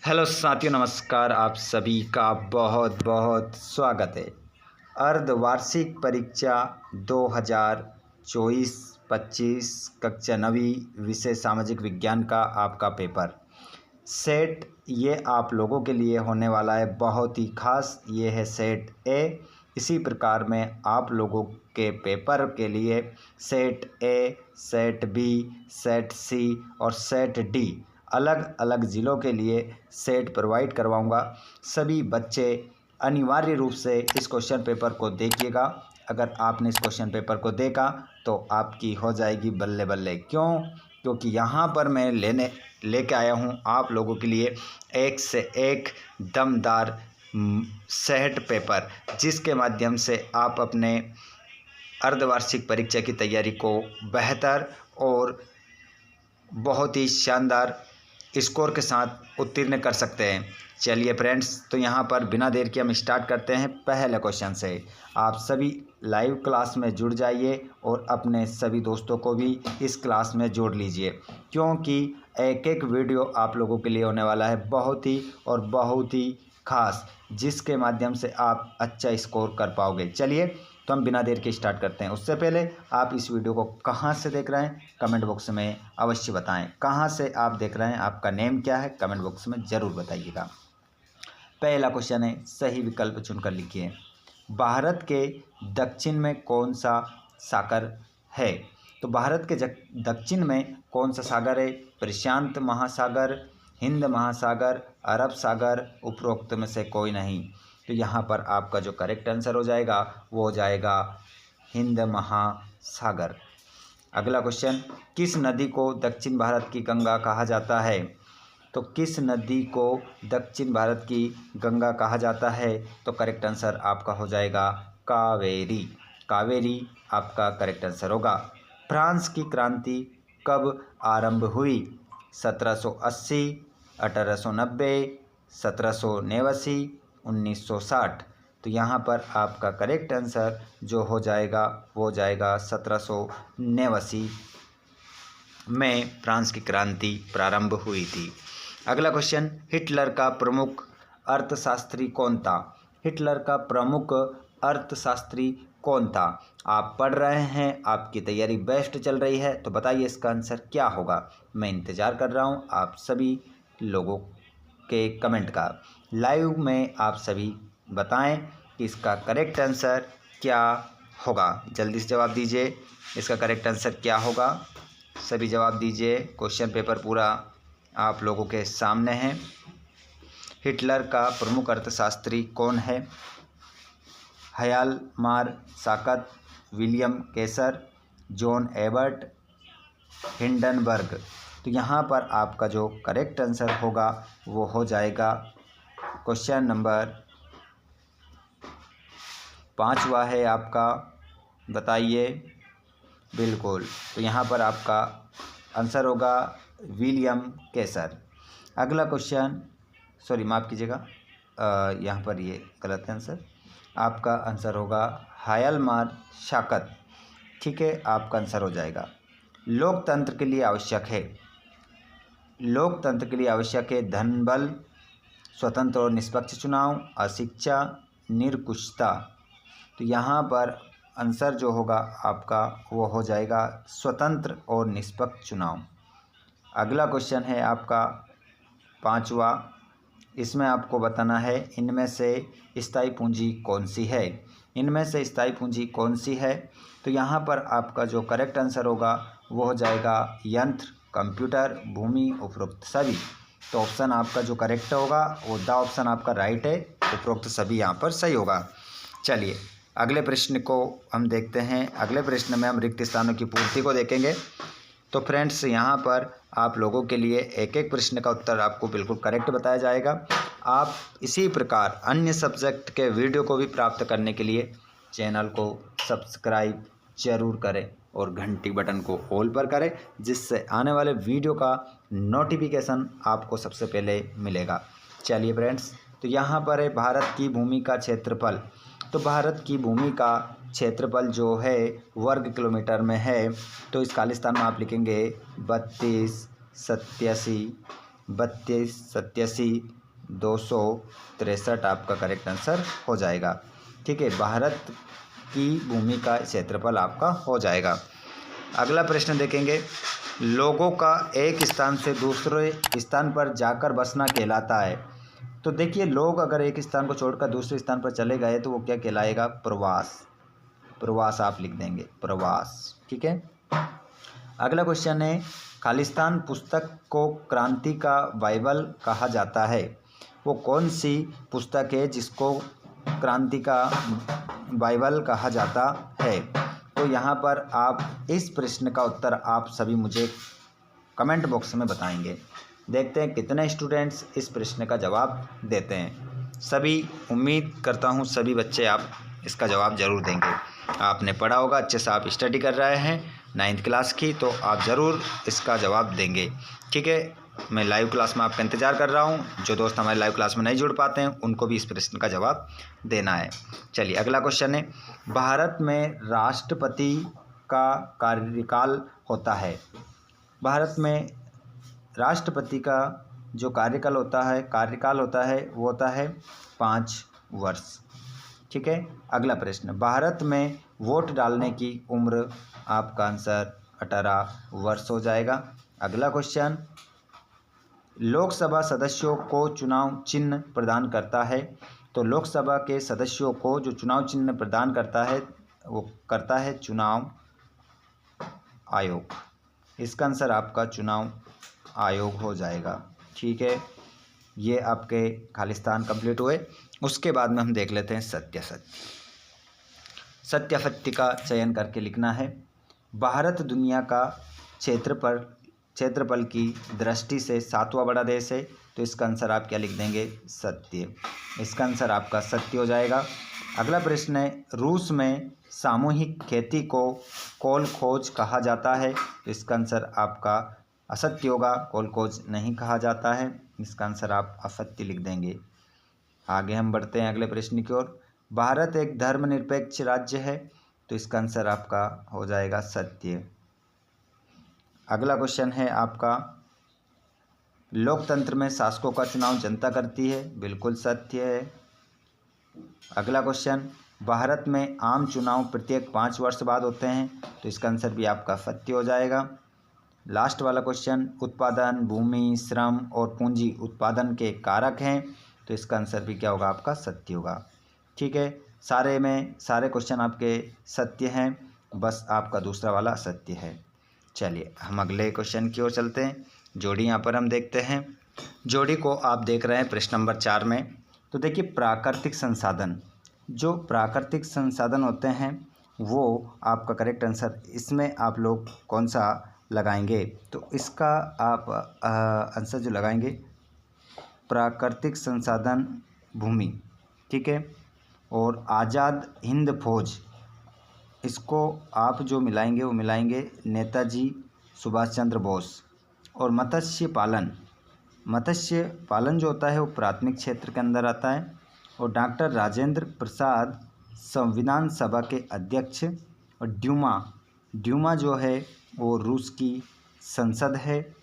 Hello साथियों, नमस्कार। आप सभी का बहुत बहुत स्वागत है। अर्धवार्षिक परीक्षा 2024-25 कक्षा 9वीं विषय सामाजिक विज्ञान का आपका पेपर सेट ये आप लोगों के लिए होने वाला है बहुत ही खास। ये है सेट ए। इसी प्रकार में आप लोगों के पेपर के लिए set A, set B, set C और सेट डी अलग अलग ज़िलों के लिए सेट प्रोवाइड करवाऊंगा। सभी बच्चे अनिवार्य रूप से इस क्वेश्चन पेपर को देखिएगा। अगर आपने इस क्वेश्चन पेपर को देखा तो आपकी हो जाएगी बल्ले बल्ले। क्योंकि यहाँ पर मैं लेके आया हूँ आप लोगों के लिए एक से एक दमदार सेट पेपर, जिसके माध्यम से आप अपने अर्धवार्षिक परीक्षा की तैयारी को बेहतर और बहुत ही शानदार स्कोर के साथ उत्तीर्ण कर सकते हैं। चलिए फ्रेंड्स, तो यहाँ पर बिना देर के हम स्टार्ट करते हैं पहले क्वेश्चन से। आप सभी लाइव क्लास में जुड़ जाइए और अपने सभी दोस्तों को भी इस क्लास में जोड़ लीजिए, क्योंकि एक एक वीडियो आप लोगों के लिए होने वाला है बहुत ही खास, जिसके माध्यम से आप अच्छा स्कोर कर पाओगे। चलिए, तो हम बिना देर के स्टार्ट करते हैं। उससे पहले आप इस वीडियो को कहाँ से देख रहे हैं कमेंट बॉक्स में अवश्य बताएं। कहाँ से आप देख रहे हैं, आपका नेम क्या है, कमेंट बॉक्स में ज़रूर बताइएगा। पहला क्वेश्चन है, सही विकल्प चुनकर लिखिए। भारत के दक्षिण में कौन सा सागर है? तो भारत के दक्षिण में कौन सा सागर है? प्रशांत महासागर, हिंद महासागर, अरब सागर, उपरोक्त में से कोई नहीं। तो यहाँ पर आपका जो करेक्ट आंसर हो जाएगा वो हो जाएगा हिंद महासागर। अगला क्वेश्चन, किस नदी को दक्षिण भारत की गंगा कहा जाता है? तो किस नदी को दक्षिण भारत की गंगा कहा जाता है? तो करेक्ट आंसर आपका हो जाएगा कावेरी। कावेरी आपका करेक्ट आंसर होगा। फ्रांस की क्रांति कब आरंभ हुई? 1780, 1890, 1789, 1960। तो यहाँ पर आपका करेक्ट आंसर जो हो जाएगा वो हो जाएगा 1789 में फ्रांस की क्रांति प्रारंभ हुई थी। अगला क्वेश्चन, हिटलर का प्रमुख अर्थशास्त्री कौन था? हिटलर का प्रमुख अर्थशास्त्री कौन था? आप पढ़ रहे हैं, आपकी तैयारी बेस्ट चल रही है, तो बताइए इसका आंसर क्या होगा। मैं इंतज़ार कर रहा हूँ आप सभी लोगों के कमेंट का। लाइव में आप सभी बताएं कि इसका करेक्ट आंसर क्या होगा। जल्दी से जवाब दीजिए, इसका करेक्ट आंसर क्या होगा। सभी जवाब दीजिए, क्वेश्चन पेपर पूरा आप लोगों के सामने है। हिटलर का प्रमुख अर्थशास्त्री कौन है? हयालमार साकत, विलियम केसर, जॉन एबर्ट, हिंडनबर्ग। तो यहाँ पर आपका जो करेक्ट आंसर होगा वो हो जाएगा क्वेश्चन नंबर 5वां है आपका, बताइए। बिल्कुल, तो यहाँ पर आपका आंसर होगा विलियम केसर। अगला क्वेश्चन, सॉरी माफ़ कीजिएगा, यहाँ पर ये गलत है आंसर। आपका आंसर होगा हयालमार साकत। ठीक है, आपका आंसर हो जाएगा। लोकतंत्र के लिए आवश्यक है, लोकतंत्र के लिए आवश्यक है धन बल, स्वतंत्र और निष्पक्ष चुनाव, अशिक्षा, निरंकुशता। तो यहाँ पर आंसर जो होगा आपका वो हो जाएगा स्वतंत्र और निष्पक्ष चुनाव। अगला क्वेश्चन है आपका 5वां। इसमें आपको बताना है इनमें से स्थायी पूंजी कौन सी है? इनमें से स्थायी पूंजी कौन सी है? तो यहाँ पर आपका जो करेक्ट आंसर होगा वो हो जाएगा यंत्र, कंप्यूटर, भूमि, उपरोक्त सभी। तो ऑप्शन आपका जो करेक्ट होगा वो द ऑप्शन आपका राइट है, उपरोक्त सभी यहाँ पर सही होगा। चलिए, अगले प्रश्न को हम देखते हैं। अगले प्रश्न में हम रिक्त स्थानों की पूर्ति को देखेंगे। तो फ्रेंड्स, यहाँ पर आप लोगों के लिए एक एक प्रश्न का उत्तर आपको बिल्कुल करेक्ट बताया जाएगा। आप इसी प्रकार अन्य सब्जेक्ट के वीडियो को भी प्राप्त करने के लिए चैनल को सब्सक्राइब जरूर करें और घंटी बटन को ऑल पर करें, जिससे आने वाले वीडियो का नोटिफिकेशन आपको सबसे पहले मिलेगा। चलिए फ्रेंड्स, तो यहाँ पर है भारत की भूमि का क्षेत्रफल। तो भारत की भूमि का क्षेत्रफल जो है वर्ग किलोमीटर में है। तो इस खालिस्तान में आप लिखेंगे 32, 87, 32, 87, 263 आपका करेक्ट आंसर हो जाएगा। ठीक है, भारत की भूमि का क्षेत्रफल आपका हो जाएगा। अगला प्रश्न देखेंगे, लोगों का एक स्थान से दूसरे स्थान पर जाकर बसना कहलाता है। तो देखिए, लोग अगर एक स्थान को छोड़कर दूसरे स्थान पर चले गए तो वो क्या कहलाएगा? प्रवास। प्रवास आप लिख देंगे, प्रवास। ठीक है। अगला क्वेश्चन है, खालिस्तान पुस्तक को क्रांति का बाइबल कहा जाता है। वो कौन सी पुस्तक है जिसको क्रांति का बाइबल कहा जाता है? तो यहाँ पर आप इस प्रश्न का उत्तर आप सभी मुझे कमेंट बॉक्स में बताएंगे। देखते हैं कितने स्टूडेंट्स इस प्रश्न का जवाब देते हैं। सभी, उम्मीद करता हूँ सभी बच्चे आप इसका जवाब ज़रूर देंगे। आपने पढ़ा होगा, अच्छे से आप स्टडी कर रहे हैं 9th क्लास की, तो आप ज़रूर इसका जवाब देंगे। ठीक है, मैं लाइव क्लास में आपका इंतज़ार कर रहा हूँ। जो दोस्त हमारे लाइव क्लास में नहीं जुड़ पाते हैं उनको भी इस प्रश्न का जवाब देना है। चलिए, अगला क्वेश्चन है, भारत में राष्ट्रपति का कार्यकाल होता है। भारत में राष्ट्रपति का जो कार्यकाल होता है वो होता है 5 वर्ष। ठीक है। अगला प्रश्न, भारत में वोट डालने की उम्र आपका आंसर 18 वर्ष हो जाएगा। अगला क्वेश्चन, लोकसभा सदस्यों को चुनाव चिन्ह प्रदान करता है। तो लोकसभा के सदस्यों को जो चुनाव चिन्ह प्रदान करता है वो करता है चुनाव आयोग। इसका आंसर आपका चुनाव आयोग हो जाएगा। ठीक है, ये आपके खालिस्तान कंप्लीट हुए। उसके बाद में हम देख लेते हैं सत्यासत्य। सत्यासत्य का चयन करके लिखना है। भारत दुनिया का क्षेत्रफल की दृष्टि से 7वां बड़ा देश है। तो इसका आंसर आप क्या लिख देंगे? सत्य। इसका आंसर आपका सत्य हो जाएगा। अगला प्रश्न है, रूस में सामूहिक खेती को कोल खोज कहा जाता है। तो इसका आंसर आपका असत्य होगा, कोल खोज नहीं कहा जाता है। इसका आंसर आप असत्य लिख देंगे। आगे हम बढ़ते हैं अगले प्रश्न की ओर। भारत एक धर्मनिरपेक्ष राज्य है। तो इसका आंसर आपका हो जाएगा सत्य। अगला क्वेश्चन है आपका, लोकतंत्र में शासकों का चुनाव जनता करती है। बिल्कुल सत्य है। अगला क्वेश्चन, भारत में आम चुनाव प्रत्येक 5 वर्ष बाद होते हैं। तो इसका आंसर भी आपका सत्य हो जाएगा। लास्ट वाला क्वेश्चन, उत्पादन, भूमि, श्रम और पूंजी उत्पादन के कारक हैं। तो इसका आंसर भी क्या होगा? आपका सत्य होगा। ठीक है, सारे क्वेश्चन आपके सत्य हैं, बस आपका दूसरा वाला असत्य है। चलिए, हम अगले क्वेश्चन की ओर चलते हैं। जोड़ी यहाँ पर हम देखते हैं। जोड़ी को आप देख रहे हैं प्रश्न नंबर 4 में। तो देखिए, प्राकृतिक संसाधन, जो प्राकृतिक संसाधन होते हैं वो आपका करेक्ट आंसर, इसमें आप लोग कौन सा लगाएंगे? तो इसका आप आंसर जो लगाएंगे, प्राकृतिक संसाधन भूमि। ठीक है, और आज़ाद हिंद फौज, इसको आप जो मिलाएंगे वो मिलाएंगे नेताजी सुभाष चंद्र बोस। और मत्स्य पालन जो होता है वो प्राथमिक क्षेत्र के अंदर आता है। और डॉक्टर राजेंद्र प्रसाद संविधान सभा के अध्यक्ष। और ड्यूमा जो है वो रूस की संसद है।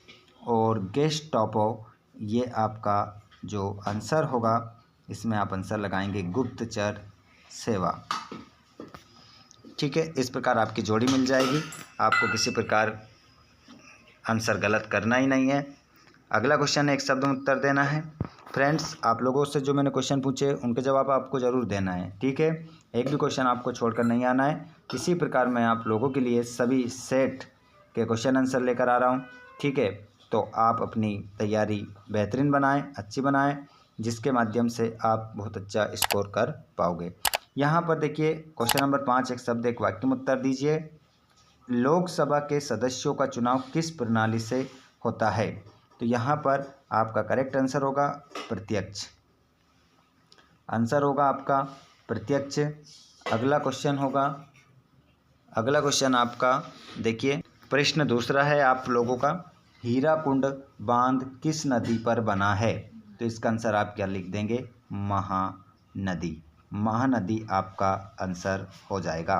और गेस्टापो, ये आपका जो आंसर होगा, इसमें आप आंसर लगाएंगे गुप्तचर सेवा। ठीक है, इस प्रकार आपकी जोड़ी मिल जाएगी। आपको किसी प्रकार आंसर गलत करना ही नहीं है। अगला क्वेश्चन है, एक शब्द में उत्तर देना है। फ्रेंड्स, आप लोगों से जो मैंने क्वेश्चन पूछे उनके जवाब आपको ज़रूर देना है। ठीक है, एक भी क्वेश्चन आपको छोड़कर नहीं आना है। इसी प्रकार मैं आप लोगों के लिए सभी सेट के क्वेश्चन आंसर लेकर आ रहा हूँ। ठीक है, तो आप अपनी तैयारी बेहतरीन बनाएं, अच्छी बनाएं, जिसके माध्यम से आप बहुत अच्छा स्कोर कर पाओगे। यहाँ पर देखिए, क्वेश्चन नंबर 5, एक शब्द एक वाक्य में उत्तर दीजिए। लोकसभा के सदस्यों का चुनाव किस प्रणाली से होता है? तो यहाँ पर आपका करेक्ट आंसर होगा प्रत्यक्ष। आंसर होगा आपका प्रत्यक्ष। अगला क्वेश्चन आपका देखिए, प्रश्न दूसरा है आप लोगों का, हीराकुंड बांध किस नदी पर बना है? तो इसका आंसर आप क्या लिख देंगे? महानदी। महानदी आपका आंसर हो जाएगा।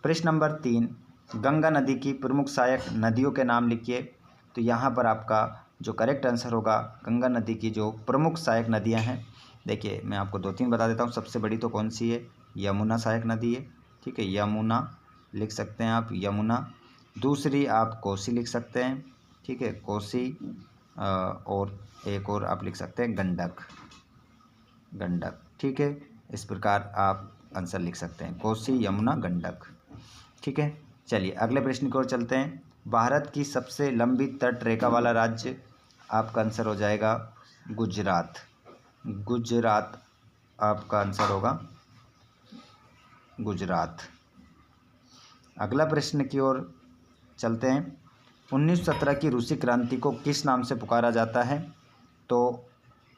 प्रश्न नंबर 3, गंगा नदी की प्रमुख सहायक नदियों के नाम लिखिए। तो यहाँ पर आपका जो करेक्ट आंसर होगा, गंगा नदी की जो प्रमुख सहायक नदियां हैं, देखिए मैं आपको 2-3 बता देता हूँ। सबसे बड़ी तो कौन सी है? यमुना सहायक नदी है, ठीक है, यमुना लिख सकते हैं आप, यमुना। दूसरी आप कोसी लिख सकते हैं, ठीक है, कोसी। और एक और आप लिख सकते हैं गंडक, गंडक, ठीक है। इस प्रकार आप आंसर लिख सकते हैं, कोसी, यमुना, गंडक, ठीक है। चलिए अगले प्रश्न की ओर चलते हैं। भारत की सबसे लंबी तट रेखा वाला राज्य, आपका आंसर हो जाएगा गुजरात। गुजरात आपका आंसर होगा, गुजरात। अगला प्रश्न की ओर चलते हैं। 1917 की रूसी क्रांति को किस नाम से पुकारा जाता है? तो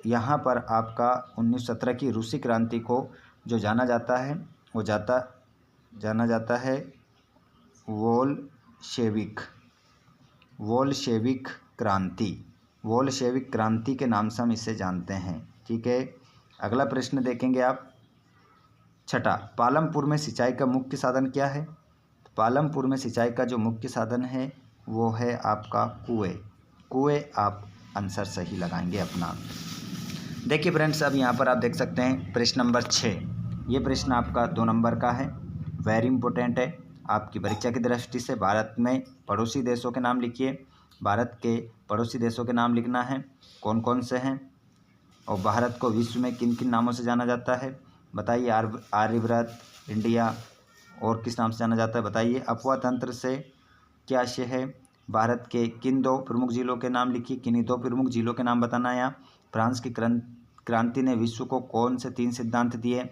यहाँ पर आपका 1917 की रूसी क्रांति को जो जाना जाता है वो जाना जाता है वोल्शेविक, वोल्शेविक क्रांति, वोल्शेविक क्रांति के नाम से हम इसे जानते हैं, ठीक है। अगला प्रश्न देखेंगे आप, छठा, पालमपुर में सिंचाई का मुख्य साधन क्या है? तो पालमपुर में सिंचाई का जो मुख्य साधन है वो है आपका कुएं। कुएं आप आंसर सही लगाएंगे अपना। देखिए फ्रेंड्स, अब यहाँ पर आप देख सकते हैं प्रश्न नंबर 6। ये प्रश्न आपका 2 नंबर का है, वेरी इंपॉर्टेंट है आपकी परीक्षा की दृष्टि से। भारत में पड़ोसी देशों के नाम लिखिए। भारत के पड़ोसी देशों के नाम लिखना है, कौन कौन से हैं, और भारत को विश्व में किन किन नामों से जाना जाता है बताइए। आर्यव्रत, इंडिया, और किस नाम से जाना जाता है बताइए। अफवाह तंत्र से क्या आशय है? भारत के किन 2 प्रमुख जिलों के नाम लिखिए, किन्हीं 2 प्रमुख जिलों के नाम बताना है। फ्रांस की क्रांति ने विश्व को कौन से 3 सिद्धांत दिए?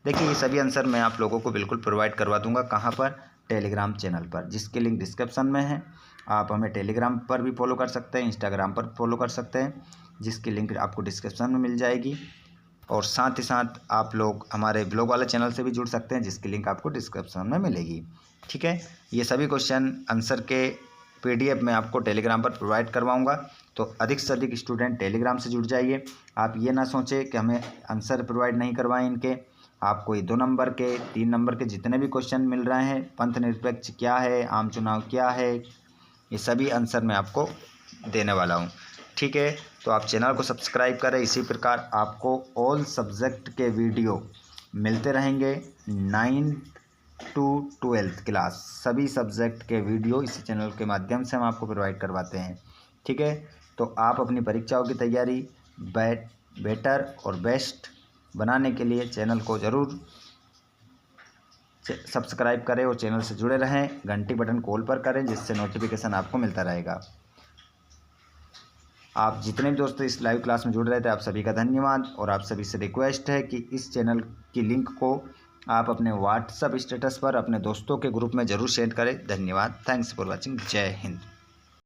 देखिए ये सभी आंसर मैं आप लोगों को बिल्कुल प्रोवाइड करवा दूंगा। कहाँ पर? टेलीग्राम चैनल पर, जिसके लिंक डिस्क्रिप्शन में है। आप हमें टेलीग्राम पर भी फॉलो कर सकते हैं, इंस्टाग्राम पर फॉलो कर सकते हैं, जिसकी लिंक आपको डिस्क्रिप्शन में मिल जाएगी। और साथ ही साथ आप लोग हमारे ब्लॉग वाले चैनल से भी जुड़ सकते हैं, जिसकी लिंक आपको डिस्क्रिप्शन में मिलेगी, ठीक है। ये सभी क्वेश्चन आंसर के PDF मैं आपको टेलीग्राम पर प्रोवाइड करवाऊंगा, तो अधिक से अधिक स्टूडेंट टेलीग्राम से जुड़ जाइए। आप ये ना सोचें कि हमें आंसर प्रोवाइड नहीं करवाएं इनके। आपको ये 2 नंबर के, 3 नंबर के जितने भी क्वेश्चन मिल रहे हैं, पंथ निरपेक्ष क्या है, आम चुनाव क्या है, ये सभी आंसर मैं आपको देने वाला हूँ, ठीक है। तो आप चैनल को सब्सक्राइब करें। इसी प्रकार आपको ऑल सब्जेक्ट के वीडियो मिलते रहेंगे। 9th to 12th क्लास सभी सब्जेक्ट के वीडियो इसी चैनल के माध्यम से हम आपको प्रोवाइड करवाते हैं, ठीक है। तो आप अपनी परीक्षाओं की तैयारी बेटर और बेस्ट बनाने के लिए चैनल को ज़रूर सब्सक्राइब करें और चैनल से जुड़े रहें। घंटी बटन कॉल पर करें, जिससे नोटिफिकेशन आपको मिलता रहेगा। आप जितने भी दोस्त इस लाइव क्लास में जुड़ रहे थे, आप सभी का धन्यवाद। और आप सभी से रिक्वेस्ट है कि इस चैनल की लिंक को आप अपने व्हाट्सएप स्टेटस पर अपने दोस्तों के ग्रुप में ज़रूर शेयर करें। धन्यवाद। Thanks for watching. जय हिंद।